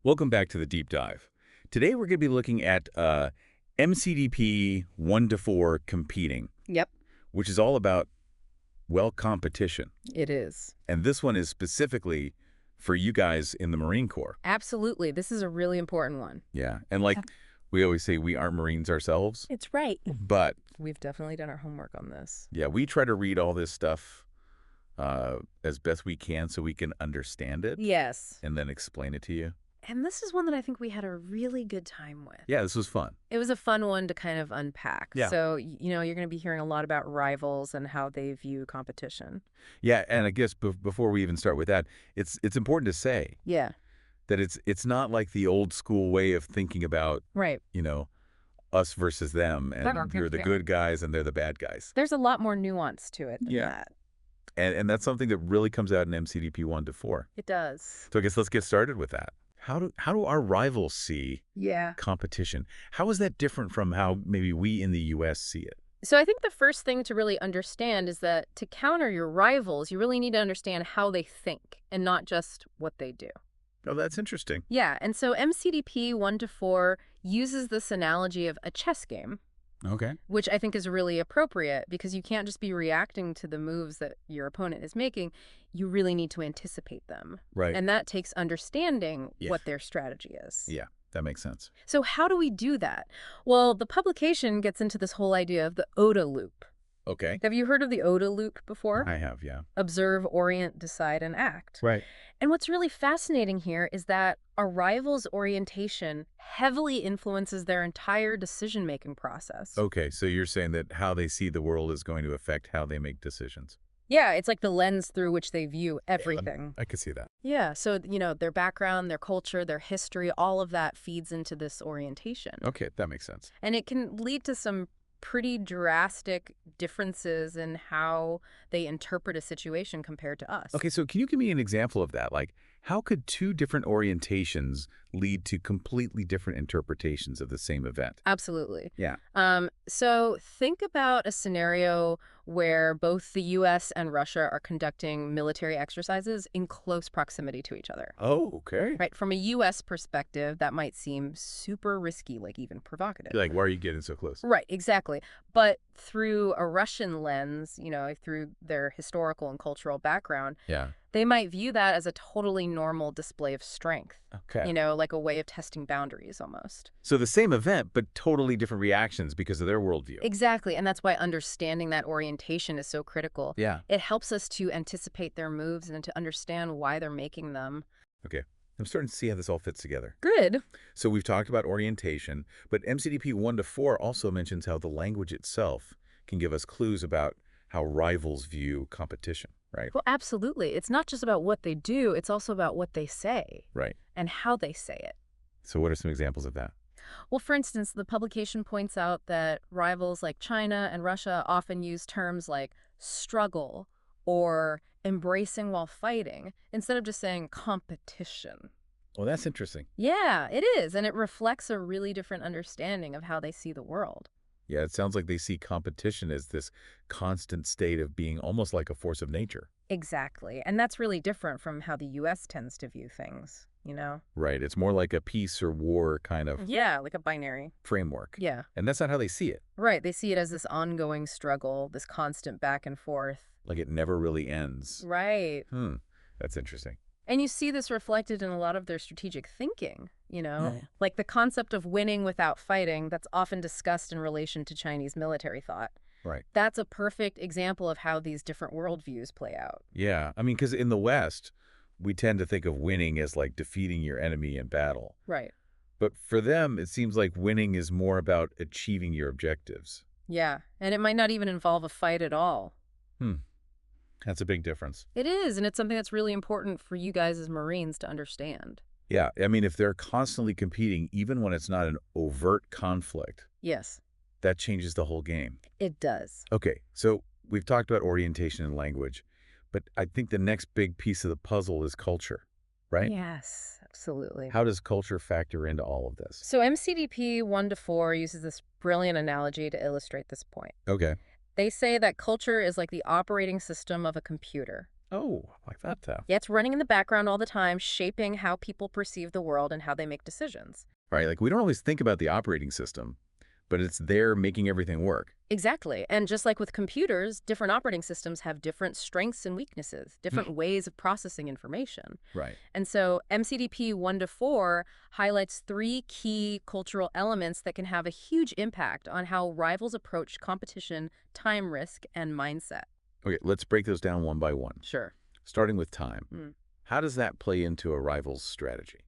Welcome back to the deep dive. Today we're going to be looking at MCDP 1 to 4 competing, Yep, which is all about, well, competition. it is. And this one is specifically for you guys in the Marine Corps. Absolutely. This is a really important one. Yeah. And like we always say, we aren't Marines ourselves, It's right. but We've definitely done our homework on this. yeah, we try to read all this stuff as best we can so we can understand it Yes. and then explain it to you. And this is one that I think we had a really good time with. Yeah, this was fun. It was a fun one to kind of unpack. Yeah. So, you're going to be hearing a lot about rivals and how they view competition. Yeah, and I guess before we even start with that, it's important to say Yeah. that it's not like the old school way of thinking about, Right. us versus them, and Fair. you're the good guys and they're the bad guys. There's a lot more nuance to it than Yeah. that. And that's something that really comes out in MCDP 1 to 4. It does. So I guess let's get started with that. How do our rivals see Yeah. competition? How is that different from how maybe we in the U.S. see it? So I think the first thing to really understand is that to counter your rivals, you really need to understand how they think and not just what they do. Oh, that's interesting. Yeah, and so MCDP 1 to 4 uses this analogy of a chess game, Okay. which I think is really appropriate because you can't just be reacting to the moves that your opponent is making. You really need to anticipate them. Right. And that takes understanding Yeah. what their strategy is. Yeah, that makes sense. So how do we do that? Well, the publication gets into this whole idea of the ODA loop. Okay. Have you heard of the ODA loop before? I have, yeah. Observe, orient, decide, and act. Right. And what's really fascinating here is that a rival's orientation heavily influences their entire decision-making process. Okay, so you're saying that how they see the world is going to affect how they make decisions. Yeah, it's like the lens through which they view everything. I could see that. Yeah, so, their background, their culture, their history, all of that feeds into this orientation. Okay, that makes sense. And it can lead to some pretty drastic differences in how they interpret a situation compared to us. Okay, so can you give me an example of that? Like, how could two different orientations lead to completely different interpretations of the same event? Absolutely. Yeah. So think about a scenario where both the U.S. and Russia are conducting military exercises in close proximity to each other. Oh, okay. Right? From a U.S. perspective, that might seem super risky, like even provocative. Like, why are you getting so close? Right, exactly. But through a Russian lens, through their historical and cultural background, Yeah. they might view that as a totally normal display of strength. Okay. Like a way of testing boundaries almost. So the same event, but totally different reactions because of their worldview. Exactly, and that's why understanding that orientation is so critical. Yeah. It helps us to anticipate their moves and to understand why they're making them. Okay. I'm starting to see how this all fits together. Good. So we've talked about orientation, but MCDP 1 to 4 also mentions how the language itself can give us clues about how rivals view competition, right? Well, absolutely. It's not just about what they do, it's also about what they say Right. and how they say it. So what are some examples of that? Well, for instance, the publication points out that rivals like China and Russia often use terms like struggle or embracing while fighting instead of just saying competition. Well, that's interesting. Yeah, it is. And it reflects a really different understanding of how they see the world. Yeah, it sounds like they see competition as this constant state of being almost like a force of nature. Exactly. And that's really different from how the U.S. tends to view things, Right. It's more like a peace or war kind of Yeah, like a binary. framework. Yeah. And that's not how they see it. Right. They see it as this ongoing struggle, this constant back and forth. Like it never really ends. Right. That's interesting. And you see this reflected in a lot of their strategic thinking, like the concept of winning without fighting that's often discussed in relation to Chinese military thought. Right. That's a perfect example of how these different worldviews play out. Yeah. I mean, because in the West, we tend to think of winning as like defeating your enemy in battle. Right. But for them, it seems like winning is more about achieving your objectives. Yeah. And it might not even involve a fight at all. That's a big difference. It is, and it's something that's really important for you guys as Marines to understand. Yeah. I mean, if they're constantly competing, even when it's not an overt conflict, Yes, that changes the whole game. it does. Okay. So we've talked about orientation and language, but I think the next big piece of the puzzle is culture, right? Yes, absolutely. How does culture factor into all of this? So MCDP 1 to 4 uses this brilliant analogy to illustrate this point. Okay. They say that culture is like the operating system of a computer. Oh, I like that. Yeah, it's running in the background all the time, shaping how people perceive the world and how they make decisions. Right, like we don't always think about the operating system, but it's there making everything work. Exactly. And just like with computers, different operating systems have different strengths and weaknesses, different ways of processing information. Right. And so MCDP 1 to 4 highlights three key cultural elements that can have a huge impact on how rivals approach competition, time risk, and mindset. Okay, let's break those down one by one. Sure. Starting with time. Mm. How does that play into a rival's strategy?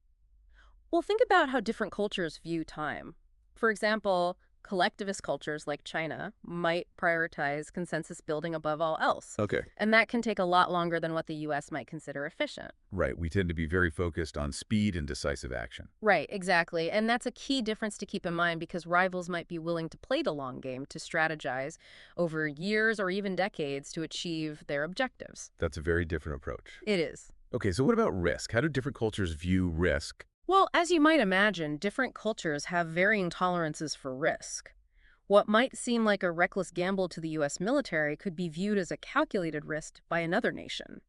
Well, think about how different cultures view time. For example, collectivist cultures like China might prioritize consensus building above all else. Okay. And that can take a lot longer than what the US might consider efficient. Right, we tend to be very focused on speed and decisive action. Right, exactly. And that's a key difference to keep in mind because rivals might be willing to play the long game to strategize over years or even decades to achieve their objectives. That's a very different approach. It is. Okay, so what about risk? How do different cultures view risk? Well, as you might imagine, different cultures have varying tolerances for risk. What might seem like a reckless gamble to the U.S. military could be viewed as a calculated risk by another nation.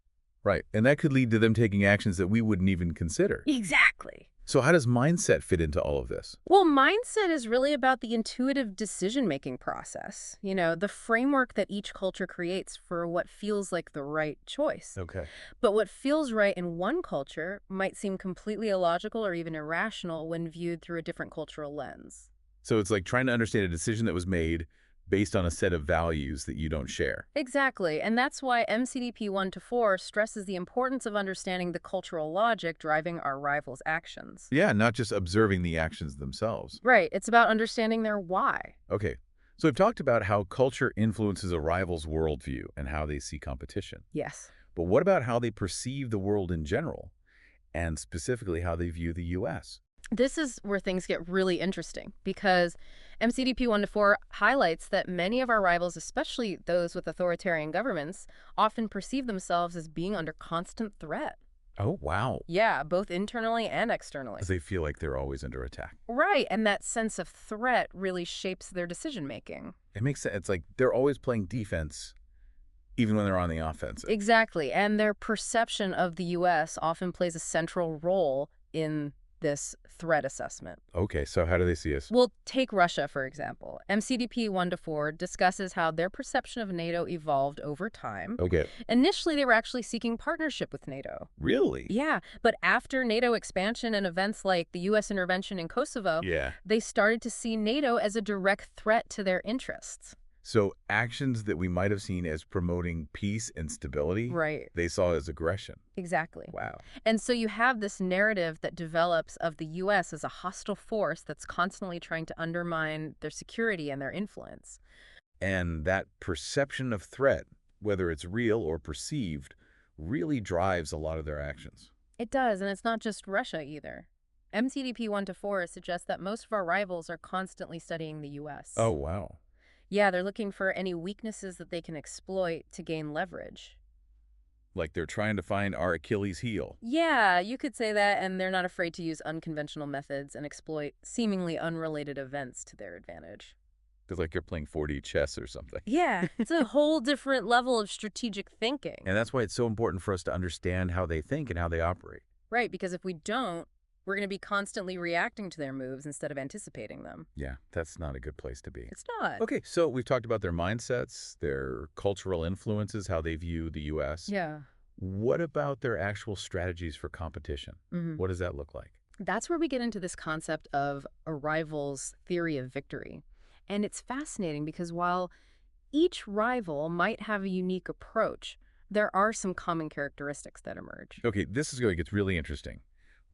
Right, and that could lead to them taking actions that we wouldn't even consider. Exactly. So how does mindset fit into all of this? Well, mindset is really about the intuitive decision-making process. The framework that each culture creates for what feels like the right choice. Okay. But what feels right in one culture might seem completely illogical or even irrational when viewed through a different cultural lens. So it's like trying to understand a decision that was made based on a set of values that you don't share. Exactly, and that's why MCDP 1 to 4 stresses the importance of understanding the cultural logic driving our rivals' actions. Yeah, not just observing the actions themselves. Right, it's about understanding their why. Okay, so we've talked about how culture influences a rival's worldview and how they see competition. Yes. But what about how they perceive the world in general, and specifically how they view the U.S.? This is where things get really interesting because MCDP 1 to 4 highlights that many of our rivals, especially those with authoritarian governments, often perceive themselves as being under constant threat. Oh, wow. Yeah, both internally and externally. Because they feel like they're always under attack. Right, and that sense of threat really shapes their decision making. It makes sense. It's like they're always playing defense, even when they're on the offensive. Exactly, and their perception of the U.S. often plays a central role in this threat assessment. Okay, so how do they see us? We'll take Russia, for example. MCDP 1 to 4 discusses how their perception of NATO evolved over time. Okay. Initially, they were actually seeking partnership with NATO. Really? Yeah, but after NATO expansion and events like the U.S. intervention in Kosovo, Yeah. they started to see NATO as a direct threat to their interests. So actions that we might have seen as promoting peace and stability, Right. they saw as aggression. Exactly. Wow. And so you have this narrative that develops of the U.S. as a hostile force that's constantly trying to undermine their security and their influence. And that perception of threat, whether it's real or perceived, really drives a lot of their actions. It does, and it's not just Russia either. MCDP 1 to 4 suggests that most of our rivals are constantly studying the U.S. Oh, wow. Yeah, they're looking for any weaknesses that they can exploit to gain leverage. Like they're trying to find our Achilles heel. Yeah, you could say that, and they're not afraid to use unconventional methods and exploit seemingly unrelated events to their advantage. It's like you're playing 4D chess or something. Yeah, it's a whole different level of strategic thinking. And that's why it's so important for us to understand how they think and how they operate. Right, because if we don't, we're going to be constantly reacting to their moves instead of anticipating them. Yeah, that's not a good place to be. It's not. Okay, so we've talked about their mindsets, their cultural influences, how they view the U.S. Yeah. What about their actual strategies for competition? What does that look like? That's where we get into this concept of a rival's theory of victory. And it's fascinating because while each rival might have a unique approach, there are some common characteristics that emerge. Okay, this is going to get really interesting.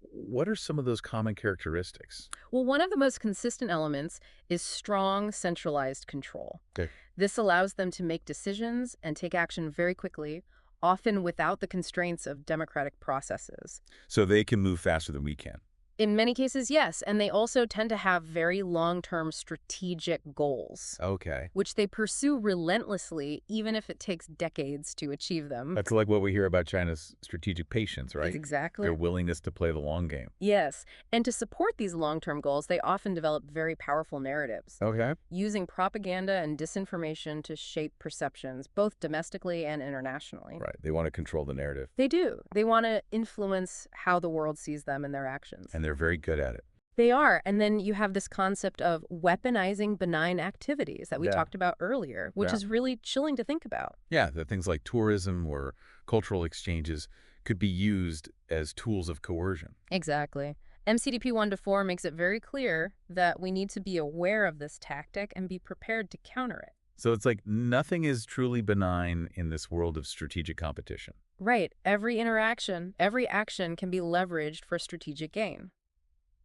What are some of those common characteristics? Well, one of the most consistent elements is strong centralized control. Okay. This allows them to make decisions and take action very quickly, often without the constraints of democratic processes. So they can move faster than we can. In many cases, yes, and they also tend to have very long-term strategic goals, Okay. which they pursue relentlessly, even if it takes decades to achieve them. That's like what we hear about China's strategic patience, right? Exactly. Their willingness to play the long game. Yes, and to support these long-term goals, they often develop very powerful narratives, Okay. using propaganda and disinformation to shape perceptions, both domestically and internationally. Right. They want to control the narrative, They do. They want to influence how the world sees them and their actions. and they're very good at it. They are. And then you have this concept of weaponizing benign activities that we Yeah. talked about earlier, which Yeah. is really chilling to think about. Yeah, that things like tourism or cultural exchanges could be used as tools of coercion. Exactly. MCDP 1 to 4 makes it very clear that we need to be aware of this tactic and be prepared to counter it. So it's like nothing is truly benign in this world of strategic competition. Right. Every interaction, every action can be leveraged for strategic gain.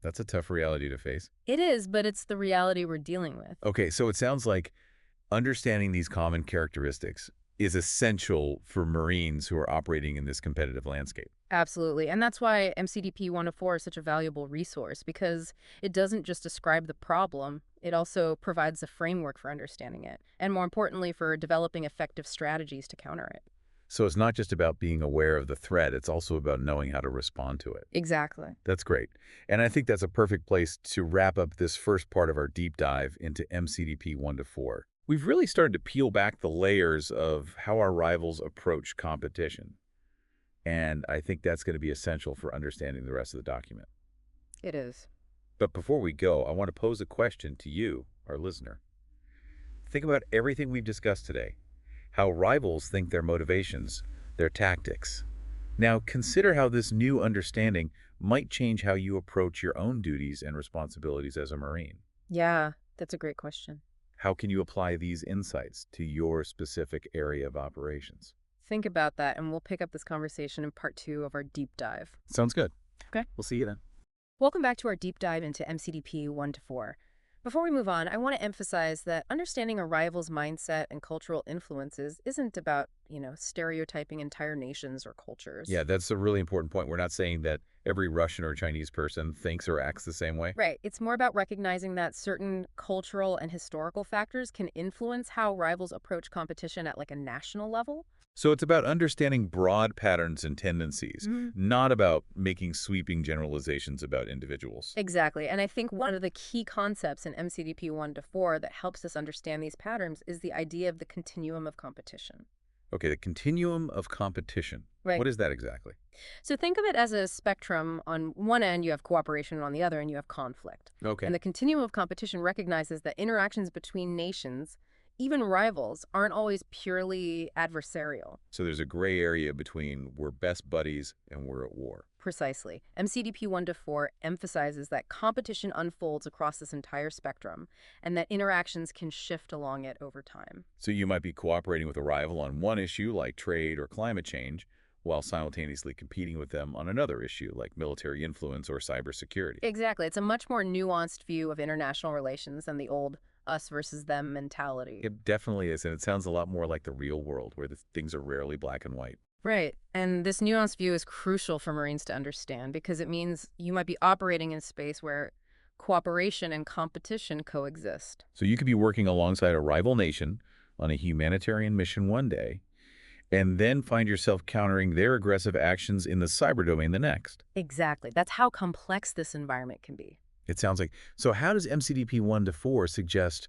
That's a tough reality to face. It is, but it's the reality we're dealing with. Okay, so it sounds like understanding these common characteristics is essential for Marines who are operating in this competitive landscape. Absolutely. And that's why MCDP 1 to 4 is such a valuable resource, because it doesn't just describe the problem, it also provides a framework for understanding it, and more importantly, for developing effective strategies to counter it. So it's not just about being aware of the threat, it's also about knowing how to respond to it. Exactly. That's great. And I think that's a perfect place to wrap up this first part of our deep dive into MCDP 1 to 4. We've really started to peel back the layers of how our rivals approach competition. And I think that's going to be essential for understanding the rest of the document. It is. But before we go, I want to pose a question to you, our listener. Think about everything we've discussed today, how rivals think their motivations, their tactics. Now, consider how this new understanding might change how you approach your own duties and responsibilities as a Marine. Yeah, that's a great question. How can you apply these insights to your specific area of operations? Think about that, and we'll pick up this conversation in part 2 of our deep dive. Sounds good. Okay. We'll see you then. Welcome back to our deep dive into MCDP 1 to 4. Before we move on, I want to emphasize that understanding a rival's mindset and cultural influences isn't about, stereotyping entire nations or cultures. Yeah, that's a really important point. We're not saying that every Russian or Chinese person thinks or acts the same way. Right. It's more about recognizing that certain cultural and historical factors can influence how rivals approach competition at like a national level. So it's about understanding broad patterns and tendencies, not about making sweeping generalizations about individuals. Exactly. And I think one of the key concepts in MCDP 1 to 4 that helps us understand these patterns is the idea of the continuum of competition. Okay, the continuum of competition. Right. What is that exactly? So think of it as a spectrum. On one end, you have cooperation, and on the other end, you have conflict. Okay. And the continuum of competition recognizes that interactions between nations, even rivals, aren't always purely adversarial. So there's a gray area between we're best buddies and we're at war. Precisely. MCDP 1 to 4 emphasizes that competition unfolds across this entire spectrum, and that interactions can shift along it over time. So you might be cooperating with a rival on one issue like trade or climate change, while simultaneously competing with them on another issue like military influence or cybersecurity. Exactly. It's a much more nuanced view of international relations than the old us versus them mentality. It definitely is, and it sounds a lot more like the real world, where things are rarely black and white. Right. And this nuanced view is crucial for Marines to understand, because it means you might be operating in a space where cooperation and competition coexist. So you could be working alongside a rival nation on a humanitarian mission one day, and then find yourself countering their aggressive actions in the cyber domain the next. Exactly. That's how complex this environment can be. It sounds like. So how does MCDP 1 to 4 suggest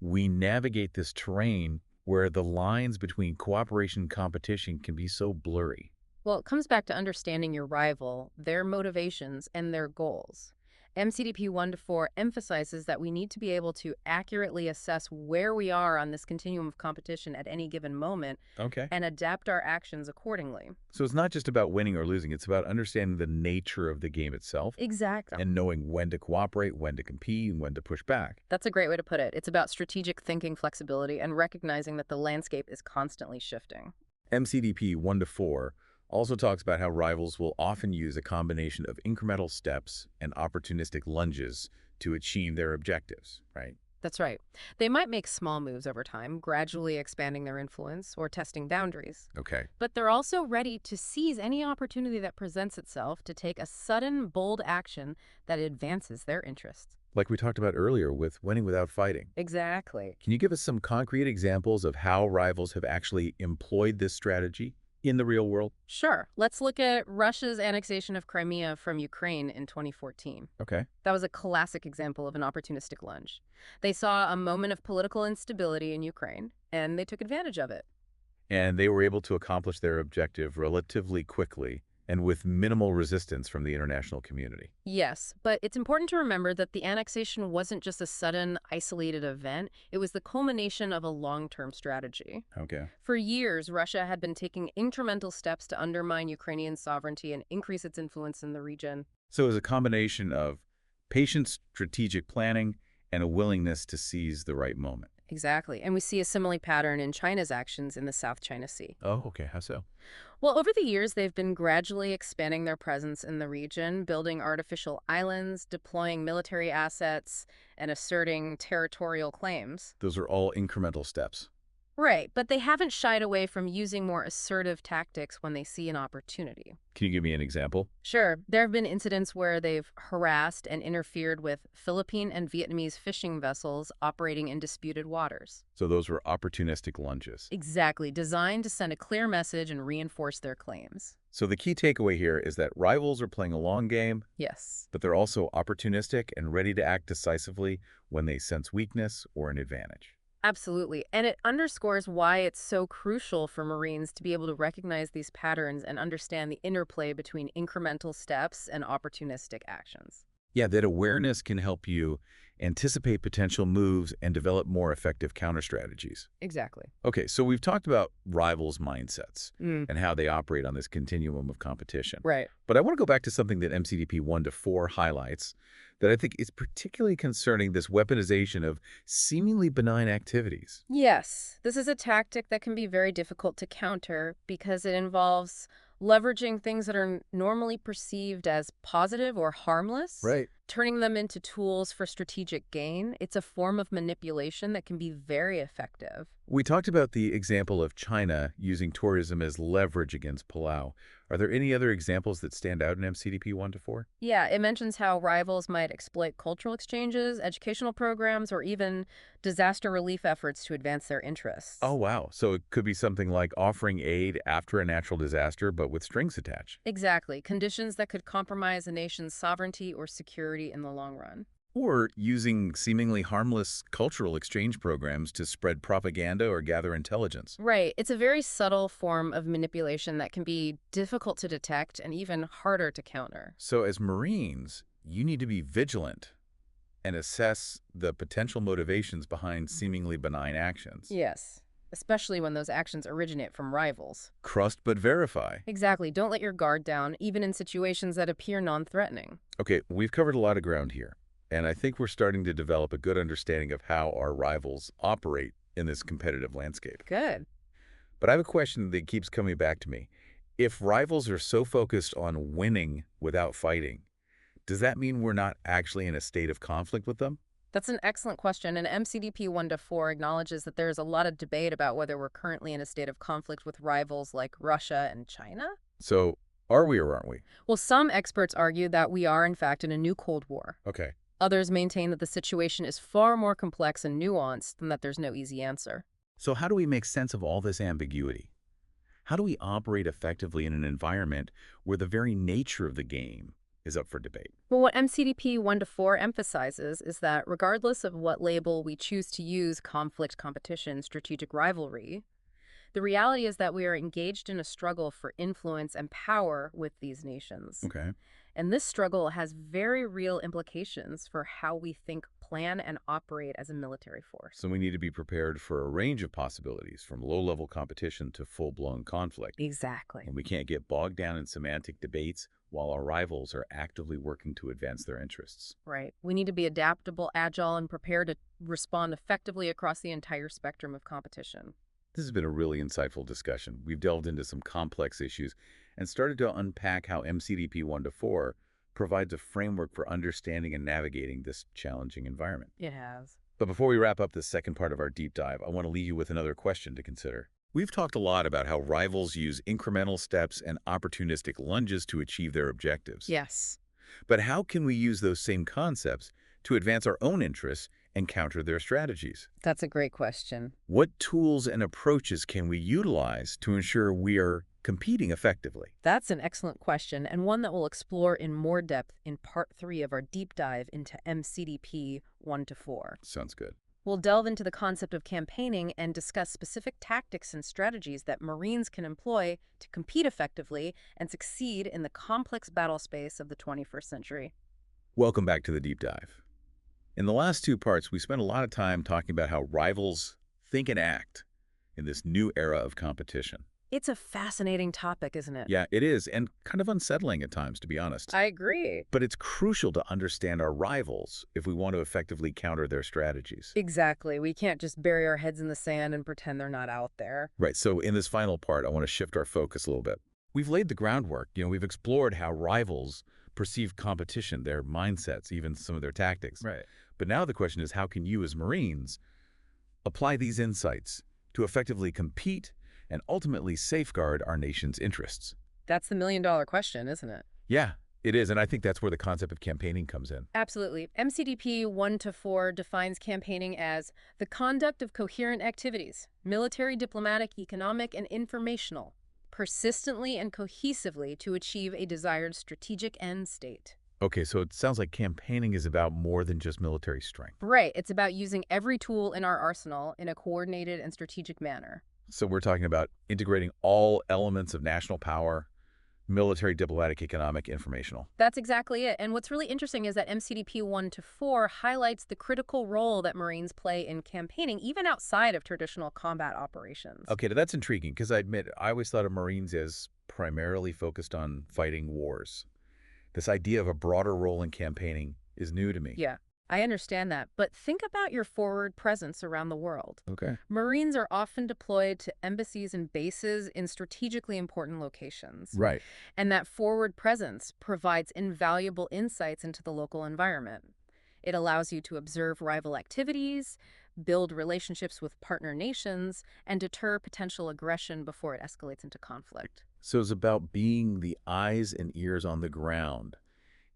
we navigate this terrain where the lines between cooperation and competition can be so blurry? Well, it comes back to understanding your rival, their motivations, and their goals. MCDP 1 to 4 emphasizes that we need to be able to accurately assess where we are on this continuum of competition at any given moment Okay. and adapt our actions accordingly. So it's not just about winning or losing. It's about understanding the nature of the game itself Exactly. and knowing when to cooperate, when to compete, and when to push back. That's a great way to put it. It's about strategic thinking flexibility and recognizing that the landscape is constantly shifting. MCDP 1 to 4 also talks about how rivals will often use a combination of incremental steps and opportunistic lunges to achieve their objectives, right? That's right. They might make small moves over time, gradually expanding their influence or testing boundaries. Okay. But they're also ready to seize any opportunity that presents itself to take a sudden, bold action that advances their interests. Like we talked about earlier with winning without fighting. Exactly. Can you give us some concrete examples of how rivals have actually employed this strategy in the real world? Sure. Let's look at Russia's annexation of Crimea from Ukraine in 2014. Okay. That was a classic example of an opportunistic lunge. They saw a moment of political instability in Ukraine, and they took advantage of it. And they were able to accomplish their objective relatively quickly and with minimal resistance from the international community. Yes, but it's important to remember that the annexation wasn't just a sudden, isolated event. It was the culmination of a long-term strategy. Okay. For years, Russia had been taking incremental steps to undermine Ukrainian sovereignty and increase its influence in the region. So it was a combination of patient strategic planning and a willingness to seize the right moment. Exactly. And we see a similar pattern in China's actions in the South China Sea. Oh, okay. How so? Well, over the years, they've been gradually expanding their presence in the region, building artificial islands, deploying military assets, and asserting territorial claims. Those are all incremental steps. Right, but they haven't shied away from using more assertive tactics when they see an opportunity. Can you give me an example? Sure, there have been incidents where they've harassed and interfered with Philippine and Vietnamese fishing vessels operating in disputed waters. So those were opportunistic lunges. Exactly, designed to send a clear message and reinforce their claims. So the key takeaway here is that rivals are playing a long game, Yes. but they're also opportunistic and ready to act decisively when they sense weakness or an advantage. Absolutely. And it underscores why it's so crucial for Marines to be able to recognize these patterns and understand the interplay between incremental steps and opportunistic actions. Yeah, that awareness can help you anticipate potential moves and develop more effective counter strategies. Exactly. Okay, so we've talked about rivals' mindsets Mm, and how they operate on this continuum of competition. right. But I want to go back to something that MCDP 1 to 4 highlights that I think is particularly concerning, this weaponization of seemingly benign activities. Yes, this is a tactic that can be very difficult to counter because it involves leveraging things that are normally perceived as positive or harmless, Right. turning them into tools for strategic gain. It's a form of manipulation that can be very effective. We talked about the example of China using tourism as leverage against Palau. Are there any other examples that stand out in MCDP 1 to 4? Yeah, it mentions how rivals might exploit cultural exchanges, educational programs, or even disaster relief efforts to advance their interests. Oh, wow. So it could be something like offering aid after a natural disaster, but with strings attached. Exactly, conditions that could compromise a nation's sovereignty or security in the long run. Or using seemingly harmless cultural exchange programs to spread propaganda or gather intelligence. Right, it's a very subtle form of manipulation that can be difficult to detect and even harder to counter. So as Marines, you need to be vigilant and assess the potential motivations behind seemingly benign actions. Yes, especially when those actions originate from rivals. Trust but verify. Exactly, don't let your guard down, even in situations that appear non-threatening. Okay, we've covered a lot of ground here, and I think we're starting to develop a good understanding of how our rivals operate in this competitive landscape. Good. But I have a question that keeps coming back to me. If rivals are so focused on winning without fighting, does that mean we're not actually in a state of conflict with them? That's an excellent question, and MCDP 1 to 4 acknowledges that there's a lot of debate about whether we're currently in a state of conflict with rivals like Russia and China. So are we or aren't we? Well, some experts argue that we are, in fact, in a new Cold War. Okay. Others maintain that the situation is far more complex and nuanced and that there's no easy answer. So how do we make sense of all this ambiguity? How do we operate effectively in an environment where the very nature of the game is up for debate? Well, what MCDP 1 to 4 emphasizes is that regardless of what label we choose to use, conflict, competition, strategic rivalry, the reality is that we are engaged in a struggle for influence and power with these nations. Okay. And this struggle has very real implications for how we think, plan, and operate as a military force. So we need to be prepared for a range of possibilities, from low-level competition to full-blown conflict. Exactly. And we can't get bogged down in semantic debates while our rivals are actively working to advance their interests. Right. We need to be adaptable, agile, and prepared to respond effectively across the entire spectrum of competition. This has been a really insightful discussion. We've delved into some complex issues and started to unpack how MCDP 1 to 4 provides a framework for understanding and navigating this challenging environment. It has. But before we wrap up this second part of our deep dive, I want to leave you with another question to consider. We've talked a lot about how rivals use incremental steps and opportunistic lunges to achieve their objectives. Yes. But how can we use those same concepts to advance our own interests and counter their strategies? That's a great question. What tools and approaches can we utilize to ensure we are competing effectively? That's an excellent question, and one that we'll explore in more depth in part 3 of our deep dive into MCDP 1 to 4. Sounds good. We'll delve into the concept of campaigning and discuss specific tactics and strategies that Marines can employ to compete effectively and succeed in the complex battle space of the 21st century. Welcome back to the deep dive. In the last two parts, we spent a lot of time talking about how rivals think and act in this new era of competition. It's a fascinating topic, isn't it? Yeah, it is, and kind of unsettling at times, to be honest. I agree. But it's crucial to understand our rivals if we want to effectively counter their strategies. Exactly. We can't just bury our heads in the sand and pretend they're not out there. Right, so in this final part, I want to shift our focus a little bit. We've laid the groundwork. We've explored how rivals perceive competition, their mindsets, even some of their tactics. Right. But now the question is, how can you as Marines apply these insights to effectively compete and ultimately safeguard our nation's interests? That's the million-dollar question, isn't it? Yeah, it is, and I think that's where the concept of campaigning comes in. Absolutely. MCDP 1 to 4 defines campaigning as the conduct of coherent activities, military, diplomatic, economic, and informational, persistently and cohesively to achieve a desired strategic end state. Okay, so it sounds like campaigning is about more than just military strength. Right. It's about using every tool in our arsenal in a coordinated and strategic manner. So we're talking about integrating all elements of national power, military, diplomatic, economic, informational. That's exactly it. And what's really interesting is that MCDP 1 to 4 highlights the critical role that Marines play in campaigning, even outside of traditional combat operations. Okay, that's intriguing because I admit I always thought of Marines as primarily focused on fighting wars. This idea of a broader role in campaigning is new to me. Yeah, I understand that. But think about your forward presence around the world. Okay. Marines are often deployed to embassies and bases in strategically important locations. Right. And that forward presence provides invaluable insights into the local environment. It allows you to observe rival activities, build relationships with partner nations, and deter potential aggression before it escalates into conflict. So it's about being the eyes and ears on the ground,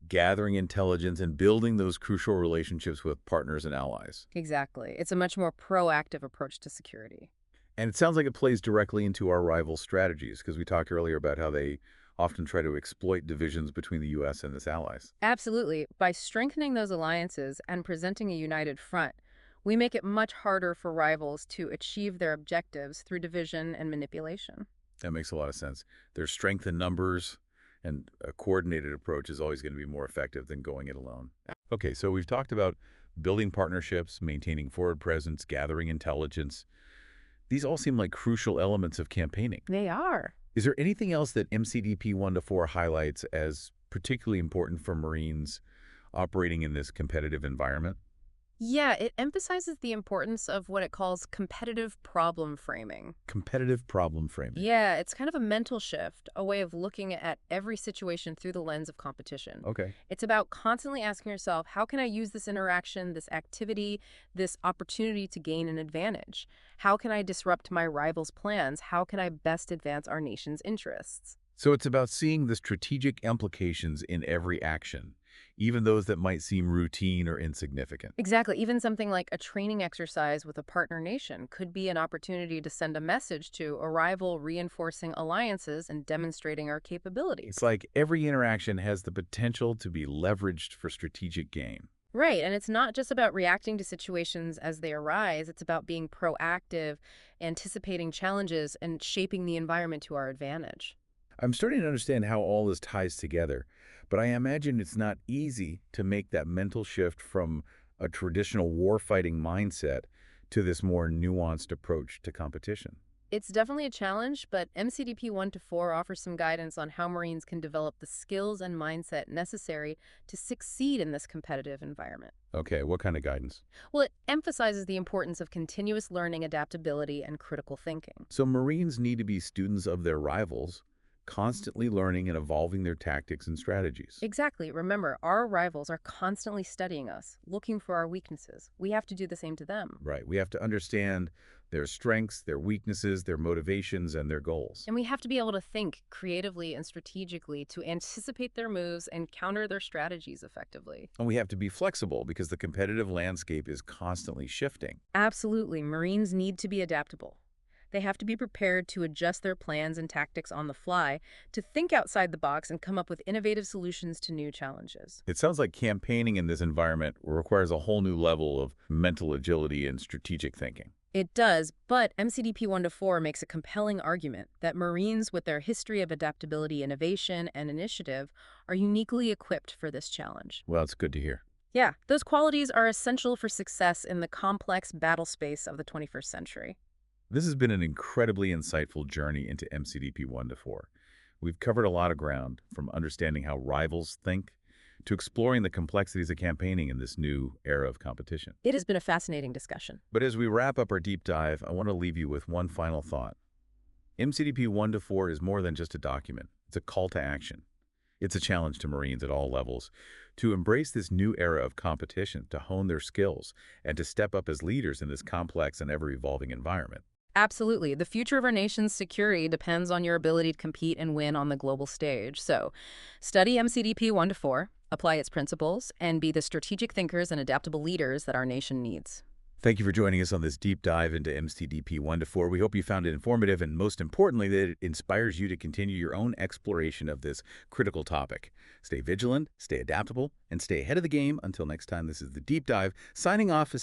gathering intelligence and building those crucial relationships with partners and allies. Exactly. It's a much more proactive approach to security. And it sounds like it plays directly into our rival strategies because we talked earlier about how they often try to exploit divisions between the U.S. and its allies. Absolutely. By strengthening those alliances and presenting a united front, we make it much harder for rivals to achieve their objectives through division and manipulation. That makes a lot of sense. There's strength in numbers, and a coordinated approach is always going to be more effective than going it alone. Okay, so we've talked about building partnerships, maintaining forward presence, gathering intelligence. These all seem like crucial elements of campaigning. They are. Is there anything else that MCDP 1 to 4 highlights as particularly important for Marines operating in this competitive environment? Yeah, it emphasizes the importance of what it calls competitive problem framing. Competitive problem framing. Yeah, it's kind of a mental shift, a way of looking at every situation through the lens of competition. Okay. It's about constantly asking yourself, how can I use this interaction, this activity, this opportunity to gain an advantage? How can I disrupt my rival's plans? How can I best advance our nation's interests? So it's about seeing the strategic implications in every action, even those that might seem routine or insignificant. Exactly. Even something like a training exercise with a partner nation could be an opportunity to send a message to a rival, reinforcing alliances and demonstrating our capabilities. It's like every interaction has the potential to be leveraged for strategic gain. Right. And it's not just about reacting to situations as they arise. It's about being proactive, anticipating challenges, and shaping the environment to our advantage. I'm starting to understand how all this ties together, but I imagine it's not easy to make that mental shift from a traditional warfighting mindset to this more nuanced approach to competition. It's definitely a challenge, but MCDP 1 to 4 offers some guidance on how Marines can develop the skills and mindset necessary to succeed in this competitive environment. Okay, what kind of guidance? Well, it emphasizes the importance of continuous learning, adaptability, and critical thinking. So Marines need to be students of their rivals, constantly learning and evolving their tactics and strategies. Exactly. Remember, our rivals are constantly studying us, looking for our weaknesses. We have to do the same to them. Right. We have to understand their strengths, their weaknesses, their motivations, and their goals. And we have to be able to think creatively and strategically to anticipate their moves and counter their strategies effectively. And we have to be flexible because the competitive landscape is constantly shifting. Absolutely. Marines need to be adaptable. They have to be prepared to adjust their plans and tactics on the fly, to think outside the box and come up with innovative solutions to new challenges. It sounds like campaigning in this environment requires a whole new level of mental agility and strategic thinking. It does, but MCDP 1 to 4 makes a compelling argument that Marines, with their history of adaptability, innovation, and initiative, are uniquely equipped for this challenge. Well, it's good to hear. Yeah, those qualities are essential for success in the complex battle space of the 21st century. This has been an incredibly insightful journey into MCDP 1 to 4. We've covered a lot of ground, from understanding how rivals think to exploring the complexities of campaigning in this new era of competition. It has been a fascinating discussion. But as we wrap up our deep dive, I want to leave you with one final thought. MCDP 1 to 4 is more than just a document. It's a call to action. It's a challenge to Marines at all levels to embrace this new era of competition, to hone their skills, and to step up as leaders in this complex and ever-evolving environment. Absolutely. The future of our nation's security depends on your ability to compete and win on the global stage. So, study MCDP 1 to 4, apply its principles, and be the strategic thinkers and adaptable leaders that our nation needs. Thank you for joining us on this deep dive into MCDP 1 to 4. We hope you found it informative and, most importantly, that it inspires you to continue your own exploration of this critical topic. Stay vigilant, stay adaptable, and stay ahead of the game. Until next time, this is The Deep Dive, signing off as